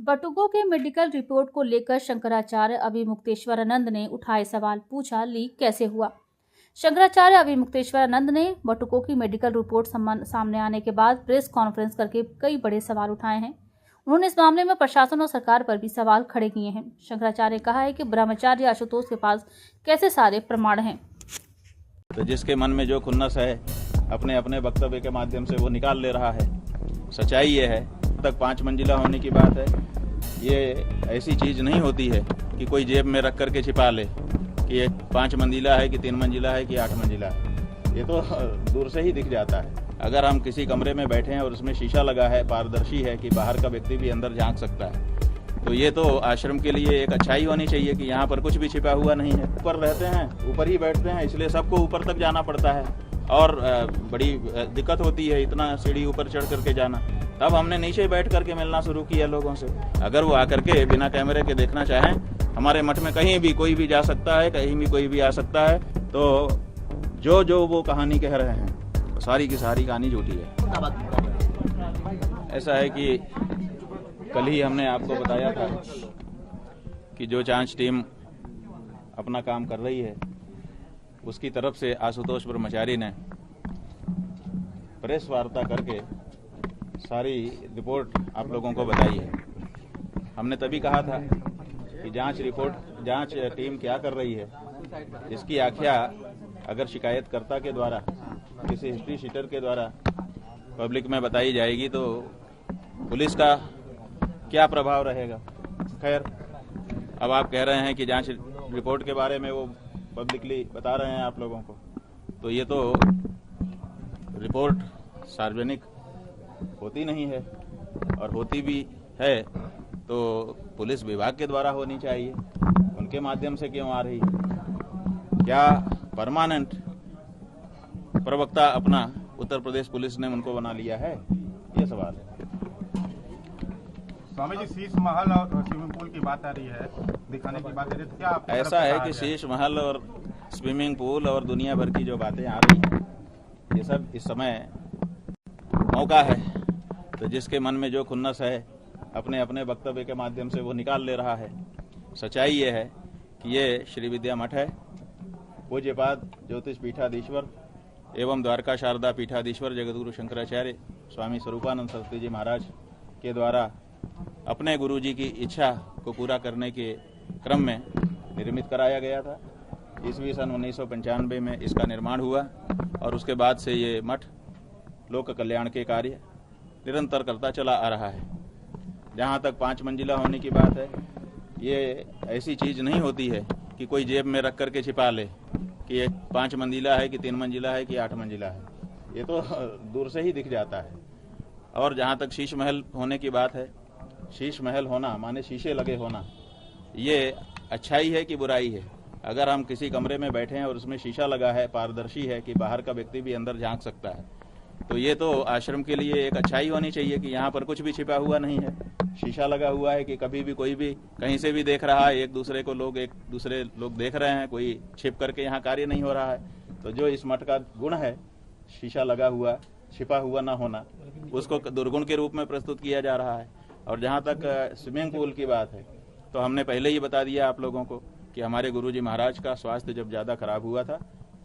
बटुकों के medical report को लेकर शंकराचार्य अभिमुक्तेश्वरानंद ने उठाए सवाल, पूछा लीक कैसे हुआ। शंकराचार्य अभिमुक्तेश्वरानंद ने बटुकों की मेडिकल रिपोर्ट सामने आने के बाद प्रेस कॉन्फ्रेंस करके कई बड़े सवाल उठाए हैं। उन्होंने इस मामले में प्रशासन और सरकार पर भी सवाल खड़े किए हैं। शंकराचार्य ने कहा है कि ब्रह्मचारी आशुतोष के पास कैसे सारे प्रमाण हैं। तो जिसके मन में जो खुन्नस है अपने अपने वक्तव्य के माध्यम से वो निकाल ले रहा है। सच्चाई ये है, तक 5 मंजिला होने की बात है। ये ऐसी चीज़ नहीं होती है कि कोई जेब में रख करके छिपा ले कि ये 5 मंजिला है कि 3 मंजिला है कि 8 मंजिला है। ये तो दूर से ही दिख जाता है। अगर हम किसी कमरे में बैठे हैं और उसमें शीशा लगा है, पारदर्शी है कि बाहर का व्यक्ति भी अंदर झांक सकता है, तो ये तो आश्रम के लिए एक अच्छाई होनी चाहिए कि यहाँ पर कुछ भी छिपा हुआ नहीं है। ऊपर रहते हैं, ऊपर ही बैठते हैं, इसलिए सबको ऊपर तक जाना पड़ता है और बड़ी दिक्कत होती है इतना सीढ़ी ऊपर चढ़ करके जाना। तब हमने नीचे बैठ करके मिलना शुरू किया लोगों से। अगर वो आकर के बिना कैमरे के देखना चाहें, हमारे मठ में कहीं भी कोई भी जा सकता है, कहीं भी कोई भी आ सकता है। तो जो वो कहानी कह रहे हैं, सारी की सारी कहानी झूठी है। ऐसा है कि कल ही हमने आपको बताया था कि जो जांच टीम अपना काम कर रही है, उसकी तरफ से आशुतोष ब्रह्मचारी ने प्रेस वार्ता करके सारी रिपोर्ट आप लोगों को बताई है। हमने तभी कहा था कि जांच टीम क्या कर रही है, इसकी आख्या अगर शिकायतकर्ता के द्वारा, किसी हिस्ट्री शीटर के द्वारा पब्लिक में बताई जाएगी तो पुलिस का क्या प्रभाव रहेगा। खैर, अब आप कह रहे हैं कि जांच रिपोर्ट के बारे में वो पब्लिकली बता रहे हैं आप लोगों को, तो ये तो रिपोर्ट सार्वजनिक होती नहीं है, और होती भी है तो पुलिस विभाग के द्वारा होनी चाहिए। उनके माध्यम से क्यों आ रही है? क्या परमानेंट प्रवक्ता अपना उत्तर प्रदेश पुलिस ने उनको बना लिया है? ये सवाल है। स्वामी जी, शीश महल और स्विमिंग पूल की बात आ रही है, दिखाने की बात आ रही है, तो क्या ऐसा है कि शीश महल और स्विमिंग पूल और दुनिया भर की जो बातें आ रही हैं, ये सब इस समय मौका है। तो जिसके मन में जो खुन्नस है अपने अपने वक्तव्य के माध्यम से वो निकाल ले रहा है। सच्चाई ये है कि ये श्री विद्या मठ है, पूज्यपाद ज्योतिष पीठाधीश्वर एवं द्वारका शारदा पीठाधीश्वर जगतगुरु शंकराचार्य स्वामी स्वरूपानंद सरस्वती जी महाराज के द्वारा अपने गुरुजी की इच्छा को पूरा करने के क्रम में निर्मित कराया गया था। ईस्वी सन 1995 में इसका निर्माण हुआ और उसके बाद से ये मठ लोक कल्याण के कार्य निरंतर करता चला आ रहा है। जहाँ तक 5 मंजिला होने की बात है, ये ऐसी चीज़ नहीं होती है कि कोई जेब में रख करके छिपा ले कि ये 5 मंजिला है कि 3 मंजिला है कि 8 मंजिला है। ये तो दूर से ही दिख जाता है। और जहाँ तक शीश महल होने की बात है, शीश महल होना माने शीशे लगे होना, ये अच्छाई है कि बुराई है? अगर हम किसी कमरे में बैठे हैं और उसमें शीशा लगा है, पारदर्शी है कि बाहर का व्यक्ति भी अंदर झांक सकता है, तो ये तो आश्रम के लिए एक अच्छाई होनी चाहिए कि यहाँ पर कुछ भी छिपा हुआ नहीं है। शीशा लगा हुआ है कि कभी भी कोई भी कहीं से भी देख रहा है, एक दूसरे लोग देख रहे हैं, कोई छिप करके यहाँ कार्य नहीं हो रहा है। तो जो इस मठ का गुण है, शीशा लगा हुआ, छिपा हुआ ना होना, उसको दुर्गुण के रूप में प्रस्तुत किया जा रहा है। और जहाँ तक स्विमिंग पूल की बात है, तो हमने पहले ही बता दिया आप लोगों को कि हमारे गुरुजी महाराज का स्वास्थ्य जब ज़्यादा खराब हुआ था,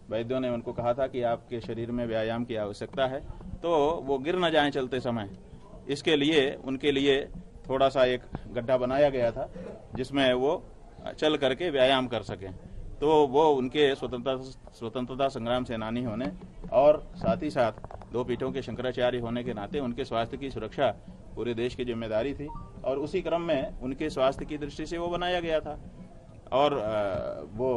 वैद्यों ने उनको कहा था कि आपके शरीर में व्यायाम की आवश्यकता है, तो वो गिर न जाएं चलते समय। इसके लिए उनके लिए थोड़ा सा एक गड्ढा बनाया गया था जिसमें वो चल करके व्यायाम कर सकें। तो वो उनके स्वतंत्रता संग्राम सेनानी होने और साथ ही साथ 2 पीठों के शंकराचार्य होने के नाते उनके स्वास्थ्य की सुरक्षा पूरे देश की जिम्मेदारी थी, और उसी क्रम में उनके स्वास्थ्य की दृष्टि से वो बनाया गया था और वो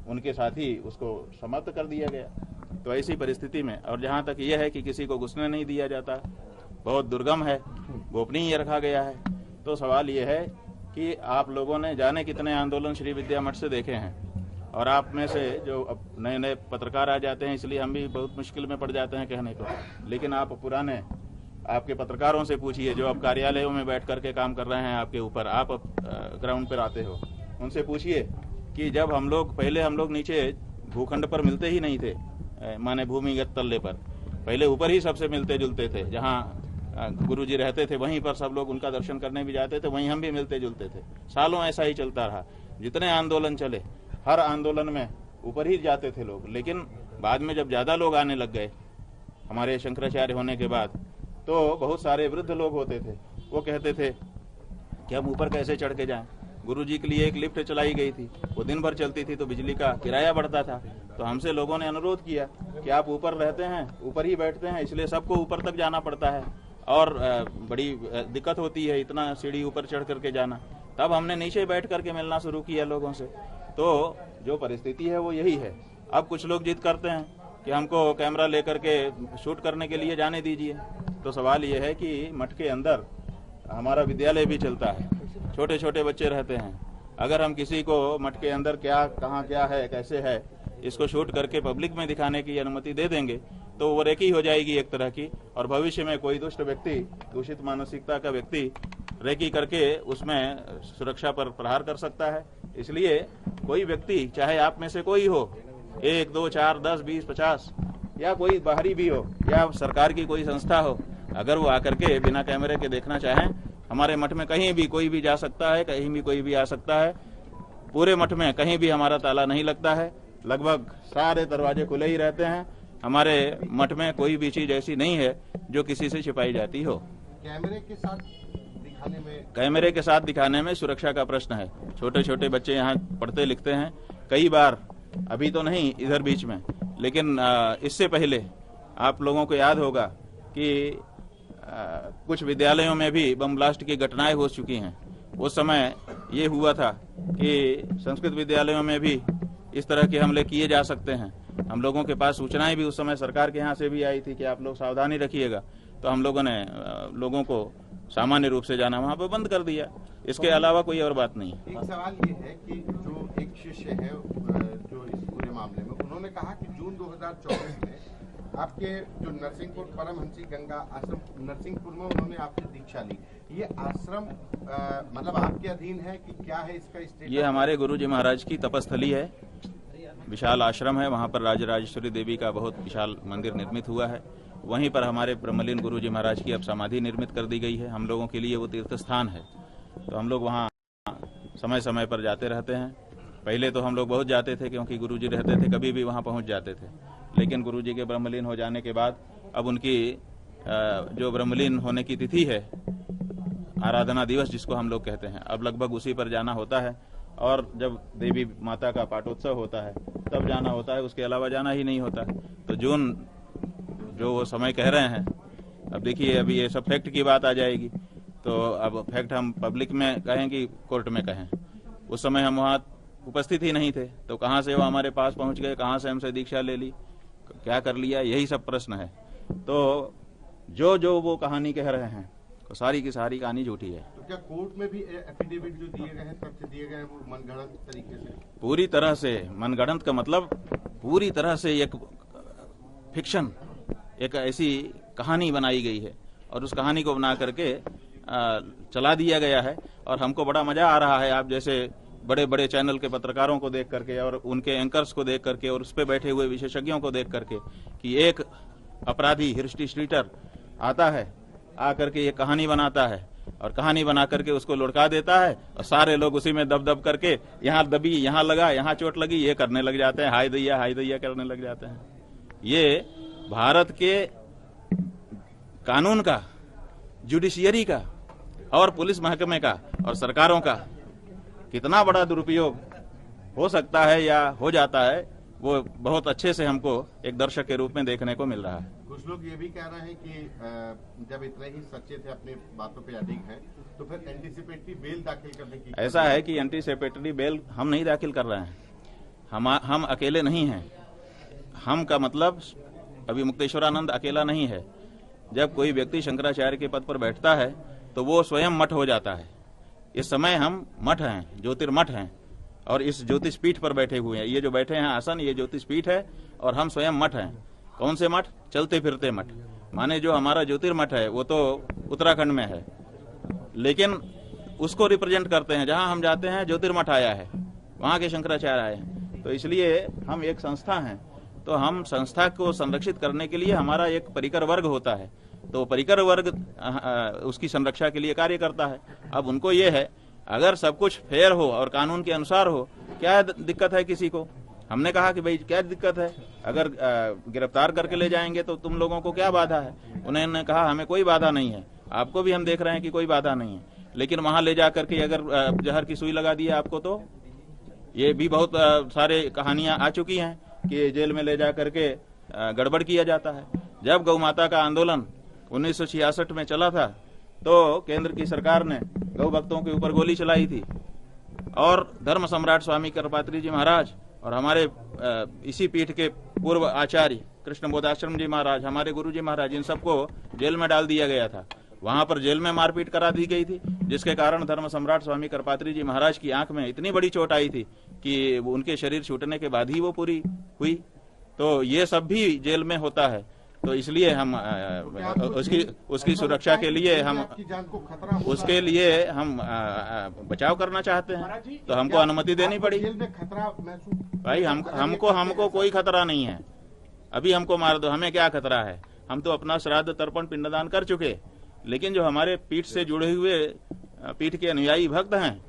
उनके साथ ही उसको समाप्त कर दिया गया। तो ऐसी परिस्थिति में, और जहाँ तक यह है कि किसी को घुसने नहीं दिया जाता, बहुत दुर्गम है, गोपनीय रखा गया है, तो सवाल ये है कि आप लोगों ने जाने कितने आंदोलन श्री विद्या मठ से देखे हैं। और आप में से जो अब नए नए पत्रकार आ जाते हैं, इसलिए हम भी बहुत मुश्किल में पड़ जाते हैं कहने को, लेकिन आप पुराने आपके पत्रकारों से पूछिए जो अब कार्यालयों में बैठ करके काम कर रहे हैं आपके ऊपर, आप ग्राउंड पर आते हो, उनसे पूछिए कि जब पहले हम लोग नीचे भूखंड पर मिलते ही नहीं थे, माने भूमिगत तल्ले पर, पहले ऊपर ही सबसे मिलते जुलते थे, जहाँ गुरुजी रहते थे, वहीं पर सब लोग उनका दर्शन करने भी जाते थे, वहीं हम भी मिलते जुलते थे। सालों ऐसा ही चलता रहा। जितने आंदोलन चले, हर आंदोलन में ऊपर ही जाते थे लोग। लेकिन बाद में जब ज़्यादा लोग आने लग गए हमारे शंकराचार्य होने के बाद, तो बहुत सारे वृद्ध लोग होते थे, वो कहते थे कि हम ऊपर कैसे चढ़ के जाएं। गुरुजी के लिए एक लिफ्ट चलाई गई थी, वो दिन भर चलती थी, तो बिजली का किराया बढ़ता था। तो हमसे लोगों ने अनुरोध किया कि आप ऊपर रहते हैं, ऊपर ही बैठते हैं, इसलिए सबको ऊपर तक जाना पड़ता है और बड़ी दिक्कत होती है इतना सीढ़ी ऊपर चढ़ करके जाना। तब हमने नीचे बैठ करके मिलना शुरू किया लोगों से। तो जो परिस्थिति है वो यही है। अब कुछ लोग जिद करते हैं कि हमको कैमरा लेकर के शूट करने के लिए जाने दीजिए। तो सवाल ये है कि मठ के अंदर हमारा विद्यालय भी चलता है, छोटे छोटे बच्चे रहते हैं। अगर हम किसी को मठ के अंदर क्या कहाँ क्या है कैसे है इसको शूट करके पब्लिक में दिखाने की अनुमति दे देंगे तो वो रेकी हो जाएगी एक तरह की, और भविष्य में कोई दुष्ट व्यक्ति, दूषित मानसिकता का व्यक्ति रेकी करके उसमें सुरक्षा पर प्रहार कर सकता है। इसलिए कोई व्यक्ति, चाहे आप में से कोई हो, 1, 2, 4, 10, 20, 50 या कोई बाहरी भी हो या सरकार की कोई संस्था हो, अगर वो आकर के बिना कैमरे के देखना चाहें, हमारे मठ में कहीं भी कोई भी जा सकता है, कहीं भी कोई भी आ सकता है। पूरे मठ में कहीं भी हमारा ताला नहीं लगता है, लगभग सारे दरवाजे खुले ही रहते हैं। हमारे मठ में कोई भी चीज ऐसी नहीं है जो किसी से छिपाई जाती हो। कैमरे के साथ दिखाने में सुरक्षा का प्रश्न है। छोटे छोटे बच्चे यहाँ पढ़ते लिखते हैं। कई बार, अभी तो नहीं इधर बीच में, लेकिन इससे पहले आप लोगों को याद होगा कि कुछ विद्यालयों में भी बम ब्लास्ट की घटनाएं हो चुकी हैं। उस समय ये हुआ था कि संस्कृत विद्यालयों में भी इस तरह के हमले किए जा सकते हैं। हम लोगों के पास सूचनाएं भी उस समय सरकार के यहाँ से भी आई थी कि आप लोग सावधानी रखिएगा। तो हम लोगों ने लोगों को सामान्य रूप से जाना वहाँ पर बंद कर दिया। इसके अलावा कोई और बात नहीं। एक सवाल ये है कि जो एक शिष्य है जो इस पूरे मामले में, उन्होंने कहा कि जून 2024 में आपके जो नरसिंहपुर परमहंसी गंगा आश्रम नरसिंहपुर में उन्होंने आपसे दीक्षा ली। ये आश्रम मतलब आपके अधीन है कि क्या है इसका स्टेटस? ये हमारे गुरुजी महाराज की तपस्थली है, विशाल आश्रम है। वहाँ पर राजराजेश्वरी देवी का बहुत विशाल मंदिर निर्मित हुआ है। वहीं पर हमारे ब्रह्मलीन गुरुजी महाराज की अब समाधि निर्मित कर दी गई है। हम लोगों के लिए वो तीर्थ स्थान है, तो हम लोग वहाँ समय समय पर जाते रहते हैं। पहले तो हम लोग बहुत जाते थे क्योंकि गुरुजी रहते थे, कभी भी वहाँ पहुँच जाते थे। लेकिन गुरुजी के ब्रह्मलीन हो जाने के बाद अब उनकी जो ब्रह्मलीन होने की तिथि है, आराधना दिवस जिसको हम लोग कहते हैं, अब लगभग उसी पर जाना होता है। और जब देवी माता का पाटोत्सव होता है तब जाना होता है, उसके अलावा जाना ही नहीं होता। तो जून जो वो समय कह रहे हैं, अब देखिए अभी ये सब फैक्ट की बात आ जाएगी। तो अब फैक्ट हम पब्लिक में कहें कि कोर्ट में कहें, उस समय हम वहाँ उपस्थित ही नहीं थे, तो कहाँ से वो हमारे पास पहुँच गए, कहाँ से हमसे दीक्षा ले ली, क्या कर लिया, यही सब प्रश्न है। तो जो वो कहानी कह रहे हैं तो सारी की सारी कहानी झूठी है। तो क्या कोर्ट में भी एफिडेविट जो दिए गए हैं, तथ्य दिए गए हैं, वो मनगढ़ंत तरीके से? पूरी तरह से मनगढ़ंत का मतलब पूरी तरह से एक फिक्शन, एक ऐसी कहानी बनाई गई है और उस कहानी को बना करके चला दिया गया है। और हमको बड़ा मजा आ रहा है, आप जैसे बड़े बड़े चैनल के पत्रकारों को देख करके और उनके एंकर्स को देख करके और उस पर बैठे हुए विशेषज्ञों को देख करके कि एक अपराधी हिस्ट्रीटर आता है, आकर के ये कहानी बनाता है और कहानी बना करके उसको लुढ़का देता है और सारे लोग उसी में दब करके यहाँ दबी, यहाँ लगा, यहाँ चोट लगी, ये करने लग जाते हैं, हाय दैया करने लग जाते हैं। ये भारत के कानून का, जुडिशियरी का और पुलिस महकमे का और सरकारों का कितना बड़ा दुरुपयोग हो सकता है या हो जाता है, वो बहुत अच्छे से हमको एक दर्शक के रूप में देखने को मिल रहा है। कुछ लोग ये भी कह रहे हैं कि जब इतने ही सच्चे थे, अपनी बातों पे अडिग हैं, तो फिर एंटीसिपेटरी बेल दाखिल करने की। ऐसा है कि एंटीसिपेटरी बेल हम नहीं दाखिल कर रहे हैं, हम अकेले नहीं हैं। हम का मतलब अभी मुक्तेश्वरानंद अकेला नहीं है। जब कोई व्यक्ति शंकराचार्य के पद पर बैठता है तो वो स्वयं मठ हो जाता है। इस समय हम मठ हैं, ज्योतिर्मठ हैं और इस ज्योतिष पीठ पर बैठे हुए हैं। ये जो बैठे हैं आसन, ये ज्योतिष पीठ है और हम स्वयं मठ हैं। कौन से मठ? चलते फिरते मठ। माने जो हमारा ज्योतिर्मठ है वो तो उत्तराखंड में है, लेकिन उसको रिप्रेजेंट करते हैं। जहां हम जाते हैं ज्योतिर्मठ आया है, वहां के शंकराचार्य आए हैं। तो इसलिए हम एक संस्था हैं, तो हम संस्था को संरक्षित करने के लिए हमारा एक परिकर वर्ग होता है। तो परिकर वर्ग उसकी संरक्षा के लिए कार्य करता है। अब उनको ये है, अगर सब कुछ फेयर हो और कानून के अनुसार हो, क्या दिक्कत है किसी को? हमने कहा कि भाई क्या दिक्कत है, अगर गिरफ्तार करके ले जाएंगे तो तुम लोगों को क्या बाधा है? उन्होंने कहा हमें कोई बाधा नहीं है, आपको भी हम देख रहे हैं कि कोई बाधा नहीं है, लेकिन वहां ले जा करके अगर जहर की सुई लगा दी है आपको, तो ये भी बहुत सारे कहानियां आ चुकी हैं कि जेल में ले जा करके गड़बड़ किया जाता है। जब गौ माता का आंदोलन 1966 में चला था तो केंद्र की सरकार ने गौ भक्तों के ऊपर गोली चलाई थी और धर्म सम्राट स्वामी करपात्री जी महाराज और हमारे इसी पीठ के पूर्व आचार्य कृष्ण बोधाश्रम जी महाराज, हमारे गुरु जी महाराज, इन सबको जेल में डाल दिया गया था। वहां पर जेल में मारपीट करा दी गई थी, जिसके कारण धर्म सम्राट स्वामी करपात्री जी महाराज की आंख में इतनी बड़ी चोट आई थी कि उनके शरीर छूटने के बाद ही वो पूरी हुई। तो ये सब भी जेल में होता है, तो इसलिए हम उसकी सुरक्षा के लिए हम उसके लिए हम बचाव करना चाहते हैं, तो हमको अनुमति देनी पड़ी। भाई हमको कोई खतरा नहीं है, अभी हमको मार दो, हमें क्या खतरा है? हम तो अपना श्राद्ध तर्पण पिंडदान कर चुके, लेकिन जो हमारे पीठ से जुड़े हुए पीठ के अनुयायी भक्त हैं,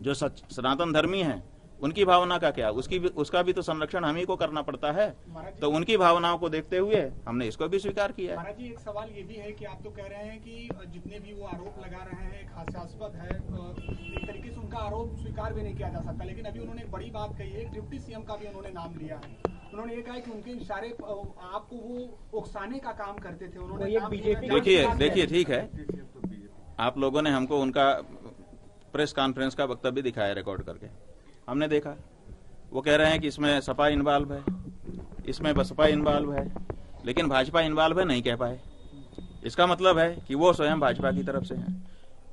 जो सनातन धर्मी हैं, उनकी भावना का क्या? उसका भी तो संरक्षण हम ही को करना पड़ता है। तो उनकी भावनाओं को देखते हुए हमने इसको भी स्वीकार किया है। महाराज जी, एक सवाल ये भी है कि आप तो कह रहे हैं कि जितने भी वो आरोप लगा रहे हैं एक हास्यास्पद है, एक तरीके से उनका आरोप स्वीकार भी नहीं किया जा सकता, लेकिन अभी उन्होंने एक बड़ी बात कही है, डिप्टी सीएम का भी उन्होंने नाम लिया है। उन्होंने ये कहा कि उनके इशारे आपको वो उकसाने का काम करते थे। उन्होंने देखिए ठीक है, आप लोगों ने हमको उनका प्रेस कॉन्फ्रेंस का वक्तव्य दिखाया रिकॉर्ड करके, हमने देखा। वो कह रहे हैं कि इसमें सपा इन्वॉल्व है, इसमें बसपा इन्वॉल्व है, लेकिन भाजपा इन्वॉल्व है नहीं कह पाए। इसका मतलब है कि वो स्वयं भाजपा की तरफ से हैं।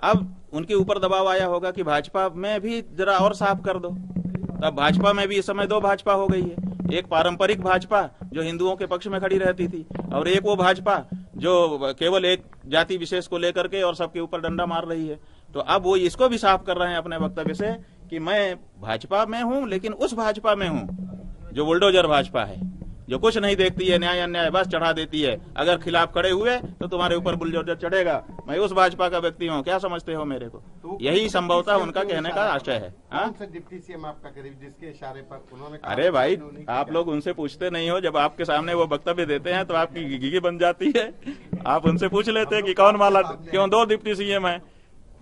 अब उनके ऊपर दबाव आया होगा कि भाजपा में भी जरा और साफ कर दो। तब भाजपा में भी इस समय दो भाजपा हो गई है, एक पारंपरिक भाजपा जो हिंदुओं के पक्ष में खड़ी रहती थी, और एक वो भाजपा जो केवल एक जाति विशेष को लेकर के और सबके ऊपर डंडा मार रही है। तो अब वो इसको भी साफ कर रहे हैं अपने वक्तव्य से कि मैं भाजपा में हूं, लेकिन उस भाजपा में हूं जो बुलडोजर भाजपा है, जो कुछ नहीं देखती है, न्याय अन्याय बस चढ़ा देती है। अगर खिलाफ खड़े हुए तो तुम्हारे ऊपर बुलडोजर चढ़ेगा। मैं उस भाजपा का व्यक्ति हूँ, क्या समझते हो मेरे को? तो यही संभवतः उनका कहने का आशय है। डिप्टी सीएम आपका करीब जिसके इशारे पर उन्होंने, अरे भाई आप लोग उनसे पूछते नहीं हो, जब आपके सामने वो वक्तव्य देते हैं तो आपकी गिगी बन जाती है। आप उनसे पूछ लेते कि कौन वाला, क्यों दो डिप्टी सीएम है,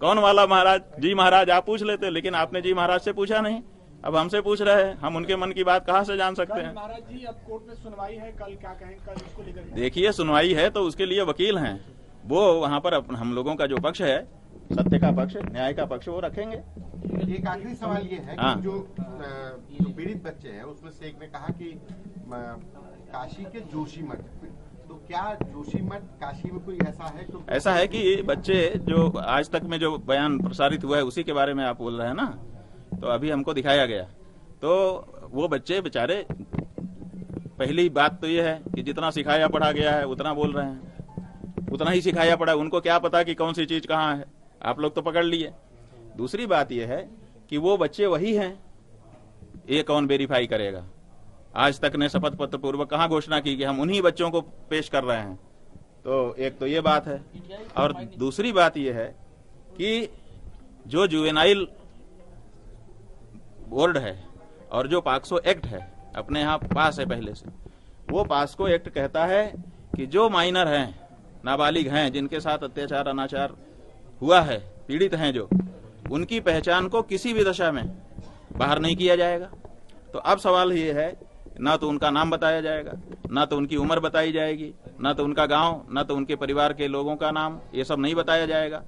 कौन वाला महाराज? जी महाराज आप पूछ लेते, लेकिन आपने जी महाराज से पूछा नहीं, अब हमसे पूछ रहे हैं। हम उनके मन की बात कहाँ से जान सकते हैं? महाराज जी, अब कोर्ट में सुनवाई है, कल क्या कहें, कल इसको लेकर? देखिए, सुनवाई है तो उसके लिए वकील हैं, वो वहाँ पर हम लोगों का जो पक्ष है, सत्य का पक्ष, न्याय का पक्ष, वो रखेंगे। एक आखिरी सवाल ये है कि जो पीड़ित बच्चे हैं उसमें से एक ने कहा कि काशी के जोशीमठ, तो क्या जोशीमठ काशी में कोई ऐसा है? तो ऐसा है कि बच्चे जो आज तक में जो बयान प्रसारित हुआ है उसी के बारे में आप बोल रहे हैं ना, तो अभी हमको दिखाया गया, तो वो बच्चे बेचारे, पहली बात तो ये है कि जितना सिखाया पढ़ा गया है उतना बोल रहे हैं, उतना ही सिखाया पड़ा, उनको क्या पता कि कौन सी चीज कहाँ है, आप लोग तो पकड़ लिए। दूसरी बात यह है कि वो बच्चे वही हैं, ये कौन वेरीफाई करेगा? आज तक ने शपथ पत्र पूर्वक कहाँ घोषणा की कि हम उन्हीं बच्चों को पेश कर रहे हैं? तो एक तो ये बात है, और दूसरी बात ये है कि जो जुवेनाइल बोर्ड है और जो पाक्सो एक्ट है अपने यहाँ पास है पहले से, वो पास्को एक्ट कहता है कि जो माइनर हैं, नाबालिग हैं, जिनके साथ अत्याचार अनाचार हुआ है, पीड़ित हैं जो, उनकी पहचान को किसी भी दशा में बाहर नहीं किया जाएगा। तो अब सवाल ये है, ना तो उनका नाम बताया जाएगा, ना तो उनकी उम्र बताई जाएगी, ना तो उनका गांव, ना तो उनके परिवार के लोगों का नाम, ये सब नहीं बताया जाएगा।